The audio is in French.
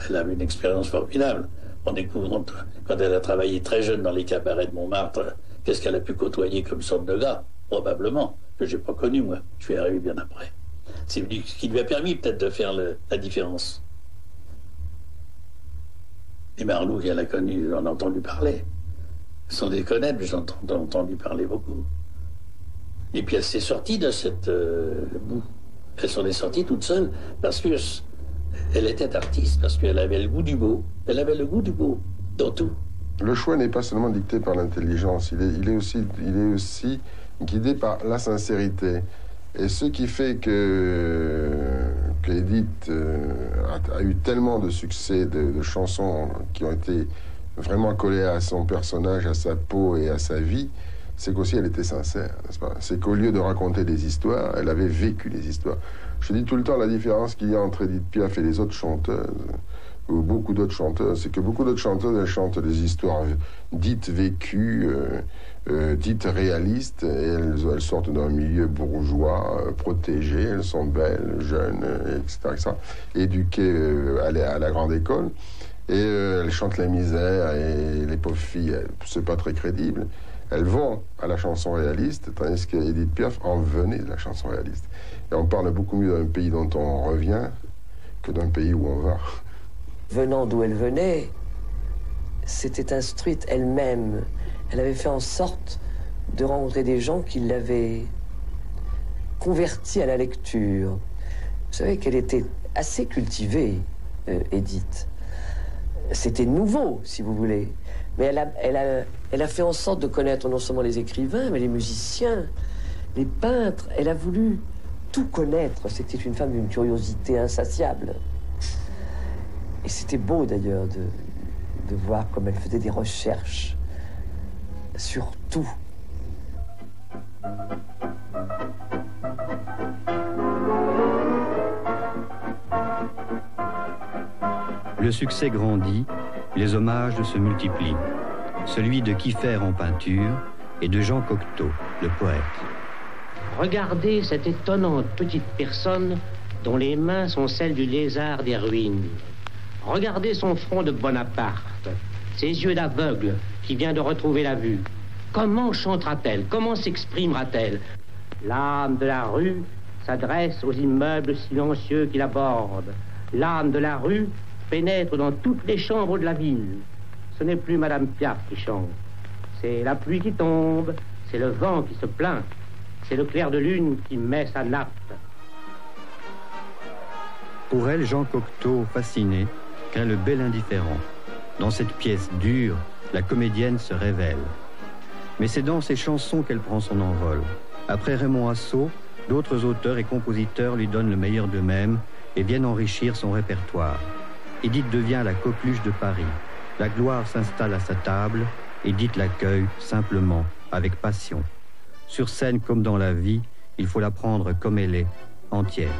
Elle a eu une expérience formidable. En découvrant, quand elle a travaillé très jeune dans les cabarets de Montmartre, qu'est-ce qu'elle a pu côtoyer comme sorte de gars? Probablement, que je n'ai pas connu, moi. Je suis arrivé bien après. C'est ce qui lui a permis peut-être de faire la différence. Et Marlou, elle a connu, j'en ai entendu parler. Sans déconner, mais j'en ai entendu parler beaucoup. Et puis elle s'est sortie de cette boue. Elle s'en est sortie toute seule parce que elle était artiste, parce qu'elle avait le goût du beau. Elle avait le goût du beau dans tout. Le choix n'est pas seulement dicté par l'intelligence, il est aussi guidé par la sincérité. Et ce qui fait qu'Édith a eu tellement de succès, de chansons qui ont été vraiment collées à son personnage, à sa peau et à sa vie, c'est qu'aussi elle était sincère, n'est-ce pas? C'est qu'au lieu de raconter des histoires, elle avait vécu des histoires. Je dis tout le temps la différence qu'il y a entre Édith Piaf et les autres chanteuses, ou beaucoup d'autres chanteuses, c'est que beaucoup d'autres chanteuses, elles chantent des histoires dites vécues, dites réalistes, et elles sortent d'un milieu bourgeois, protégé, elles sont belles, jeunes, etc. Éduquées à la grande école, et elles chantent la misère, et les pauvres filles, c'est pas très crédible. Elles vont à la chanson réaliste, tandis qu'Édith Piaf en venait de la chanson réaliste. Et on parle beaucoup mieux d'un pays dont on revient que d'un pays où on va. Venant d'où elle venait, s'était instruite elle-même. Elle avait fait en sorte de rencontrer des gens qui l'avaient convertie à la lecture. Vous savez qu'elle était assez cultivée, Édith. C'était nouveau, si vous voulez. Mais elle a fait en sorte de connaître non seulement les écrivains, mais les musiciens, les peintres. Elle a voulu tout connaître. C'était une femme d'une curiosité insatiable. Et c'était beau, d'ailleurs, de voir comme elle faisait des recherches sur tout. Le succès grandit, les hommages se multiplient. Celui de Kiefer en peinture et de Jean Cocteau, le poète. Regardez cette étonnante petite personne dont les mains sont celles du lézard des ruines. Regardez son front de Bonaparte, ses yeux d'aveugle qui vient de retrouver la vue. Comment chantera-t-elle? Comment s'exprimera-t-elle? L'âme de la rue s'adresse aux immeubles silencieux qui l'abordent. L'âme de la rue pénètre dans toutes les chambres de la ville. Ce n'est plus Madame Piaf qui chante. C'est la pluie qui tombe, c'est le vent qui se plaint, c'est le clair de lune qui met sa nappe. Pour elle, Jean Cocteau, fasciné, craint le bel indifférent. Dans cette pièce dure, la comédienne se révèle. Mais c'est dans ses chansons qu'elle prend son envol. Après Raymond Assau, d'autres auteurs et compositeurs lui donnent le meilleur d'eux-mêmes et viennent enrichir son répertoire. Édith devient la coqueluche de Paris. La gloire s'installe à sa table. Édith l'accueille simplement, avec passion. Sur scène comme dans la vie, il faut la prendre comme elle est, entière.